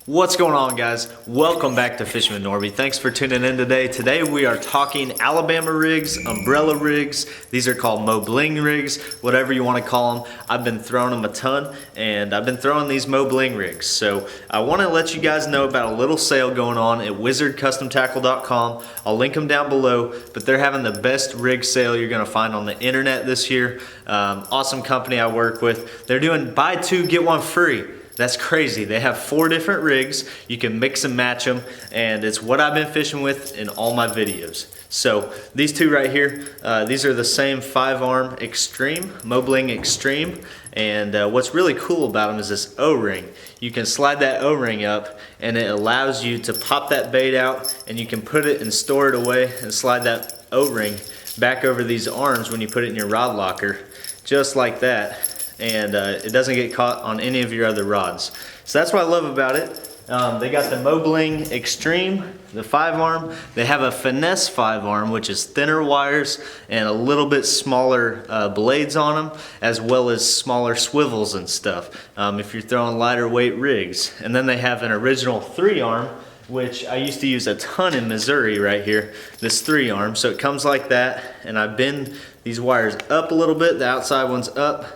What's going on, guys? Welcome back to Fisherman Norby. Thanks for tuning in today. Today we are talking Alabama rigs, umbrella rigs. These are called Mo Bling rigs, whatever you want to call them. I've been throwing them a ton, and I've been throwing these Mo Bling rigs. So I want to let you guys know about a little sale going on at wizardcustomtackle.com. I'll link them down below, but they're having the best rig sale you're going to find on the internet this year. Awesome company I work with. They're doing buy two, get one free. That's crazy. They have 4 different rigs. You can mix and match them, and it's what I've been fishing with in all my videos. So these two right here, these are the same 5-arm Extreme, Mo Bling Extreme, and what's really cool about them is this O-ring. You can slide that O-ring up, and it allows you to pop that bait out, and you can put it and store it away and slide that O-ring back over these arms when you put it in your rod locker, just like that. And it doesn't get caught on any of your other rods. So that's what I love about it. They got the Mo Bling Extreme, the 5-arm. They have a Finesse 5-arm, which is thinner wires and a little bit smaller blades on them, as well as smaller swivels and stuff if you're throwing lighter weight rigs. And then they have an original 3-arm, which I used to use a ton in Missouri right here, this 3-arm. So it comes like that, and I bend these wires up a little bit. The outside one's up,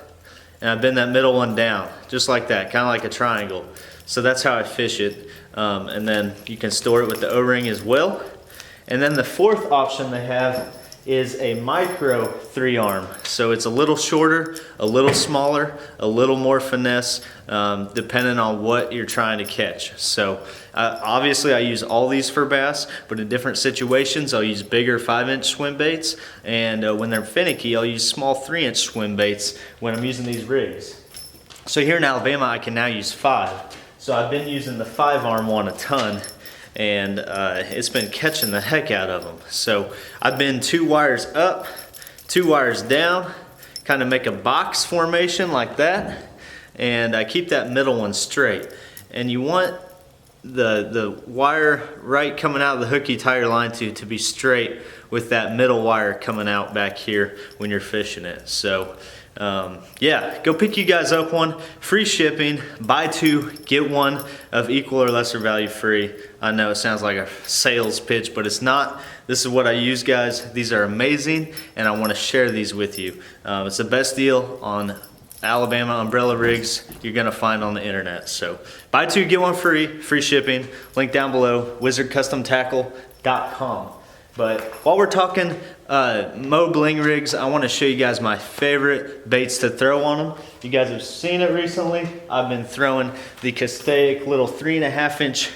and I bend that middle one down, just like that, kind of like a triangle. So that's how I fish it. And then you can store it with the O-ring as well. And then the 4th option they have is a micro 3-arm. So it's a little shorter, a little smaller, a little more finesse, depending on what you're trying to catch. So obviously I use all these for bass, but in different situations I'll use bigger 5-inch swim baits, and when they're finicky I'll use small 3-inch swim baits when I'm using these rigs. So here in Alabama I can now use 5. So I've been using the 5-arm one a ton, and it's been catching the heck out of them. So I've been 2 wires up, 2 wires down, kind of make a box formation like that, and I keep that middle one straight. And you want the wire right coming out of the hook you tie your line to be straight with that middle wire coming out back here when you're fishing it. So yeah, go pick you guys up one. Free shipping, buy 2, get 1 of equal or lesser value free. I know it sounds like a sales pitch, but it's not. This is what I use, guys. These are amazing, and I want to share these with you. It's the best deal on Alabama umbrella rigs you're gonna find on the internet. So buy 2, get 1 free, free shipping. Link down below, wizardcustomtackle.com. But while we're talking Mo Bling rigs, I want to show you guys my favorite baits to throw on them. You guys have seen it recently. I've been throwing the Castaic little 3.5-inch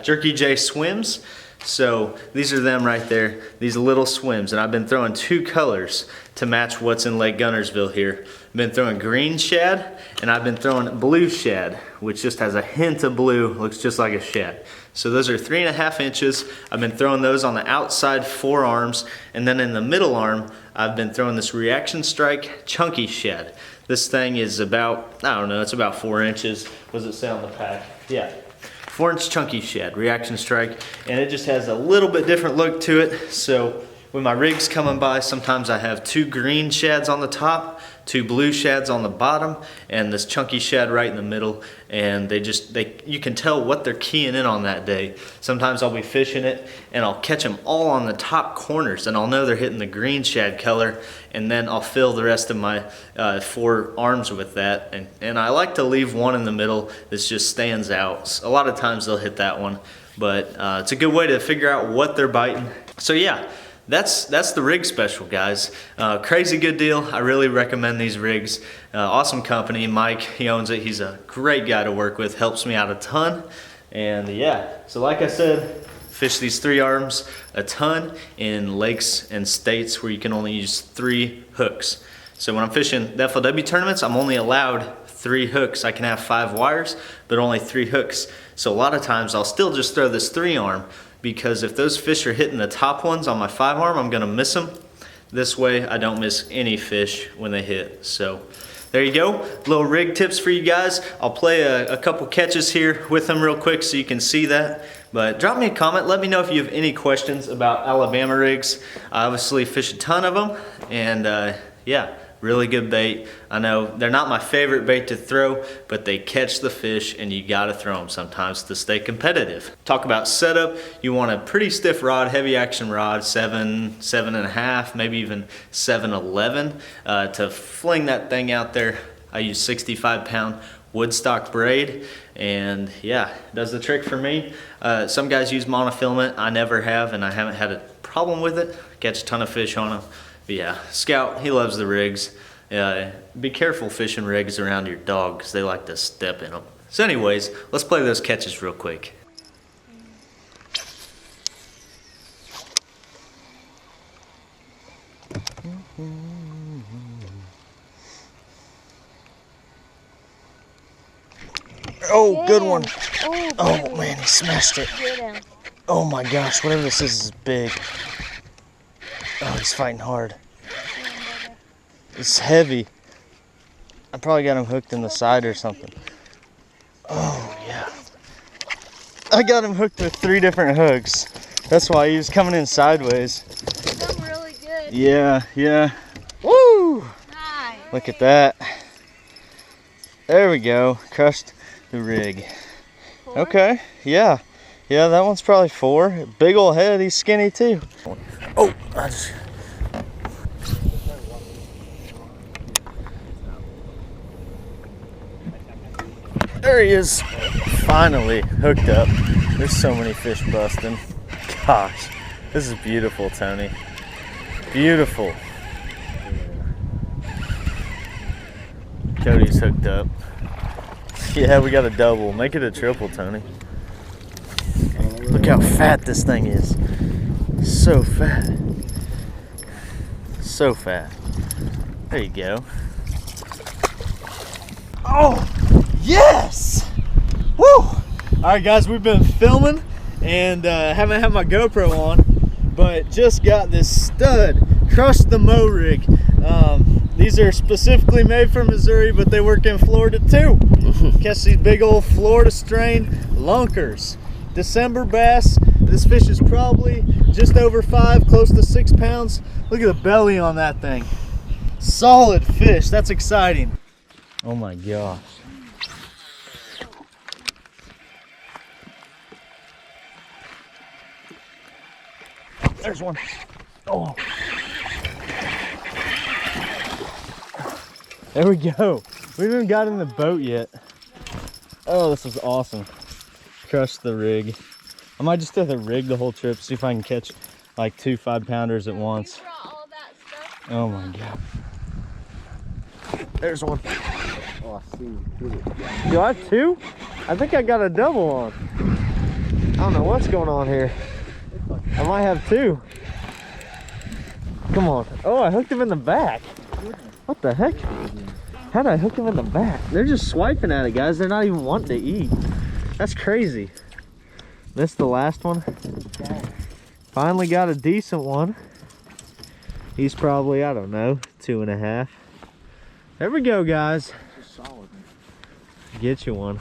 Jerky J swims. So these are them right there, these little swims, and I've been throwing 2 colors to match what's in Lake Guntersville here. I've been throwing green shad, and I've been throwing blue shad, which just has a hint of blue, looks just like a shad. So those are 3.5 inches. I've been throwing those on the outside 4 arms, and then in the middle arm, I've been throwing this Reaction Strike chunky shad. This thing is about, I don't know, it's about 4 inches. What does it say on the pack? Yeah. 4-inch chunky shad, Reaction Strike, and it just has a little bit different look to it. So when my rig's coming by, sometimes I have 2 green shads on the top, 2 blue shads on the bottom, and this chunky shad right in the middle, and you can tell what they're keying in on that day. Sometimes I'll be fishing it and I'll catch them all on the top corners, and I'll know they're hitting the green shad color, and then I'll fill the rest of my 4 arms with that, and I like to leave one in the middle that just stands out. A lot of times they'll hit that one, but it's a good way to figure out what they're biting. So yeah, that's the rig special, guys. Crazy good deal. I really recommend these rigs. Awesome company. Mike, he owns it. He's a great guy to work with, helps me out a ton. And yeah, so like I said, fish these 3 arms a ton in lakes and states where you can only use 3 hooks. So when I'm fishing the FLW tournaments, I'm only allowed 3 hooks. I can have 5 wires, but only 3 hooks. So a lot of times I'll still just throw this 3-arm, because if those fish are hitting the top ones on my 5-arm, I'm gonna miss them. This way I don't miss any fish when they hit. So there you go, little rig tips for you guys. I'll play a couple catches here with them real quick so you can see that. But drop me a comment, let me know if you have any questions about Alabama rigs. I obviously fish a ton of them, and yeah, Really good bait. I know they're not my favorite bait to throw, but they catch the fish and you gotta throw them sometimes to stay competitive. Talk about setup. You want a pretty stiff rod, heavy action rod, 7, 7.5, maybe even 7/11 to fling that thing out there. I use 65-pound woodstock braid, and yeah, it does the trick for me. Some guys use monofilament. I never have, and I haven't had a problem with it. Catch a ton of fish on them. But yeah, Scout, he loves the rigs. Be careful fishing rigs around your dog because they like to step in them. So anyways, let's play those catches real quick. Oh, good one. Oh man, he smashed it. Oh my gosh, whatever this is big. Oh, he's fighting hard. It's heavy. I probably got him hooked in the side or something. Oh yeah. I got him hooked with 3 different hooks. That's why he was coming in sideways. That's really good. Yeah. Woo! Nice. Look at that. There we go. Crushed the rig. 4? Okay, yeah, that one's probably 4. Big old head, he's skinny too. Oh, there he is, finally hooked up. There's so many fish busting. Gosh, this is beautiful, Tony. Beautiful. Cody's hooked up. Yeah, we got a double. Make it a triple, Tony. Look how fat this thing is. So fat. So fat. There you go. Oh, yes! Woo! All right, guys, we've been filming and haven't had my GoPro on, but just got this stud. Crushed the Mo rig. These are specifically made for Missouri, but they work in Florida too. Catch these big old Florida strain lunkers. December bass. This fish is probably just over 5, close to 6 pounds. Look at the belly on that thing. Solid fish. That's exciting. Oh my gosh. There's one. Oh. There we go. We haven't even got in the boat yet. Oh, this is awesome. Crushed the rig. I might just have to rig the whole trip, see if I can catch like 2 5-pounders at once. You brought all that stuff. Oh my god. There's one. Oh, I see you. Do I have 2? I think I got a double on. I don't know what's going on here. I might have 2. Come on. Oh, I hooked him in the back. What the heck? How did I hook him in the back? They're just swiping at it, guys. They're not even wanting to eat. That's crazy. This the last one. Finally got a decent one. He's probably, I don't know, 2.5. There we go, guys. Get you one.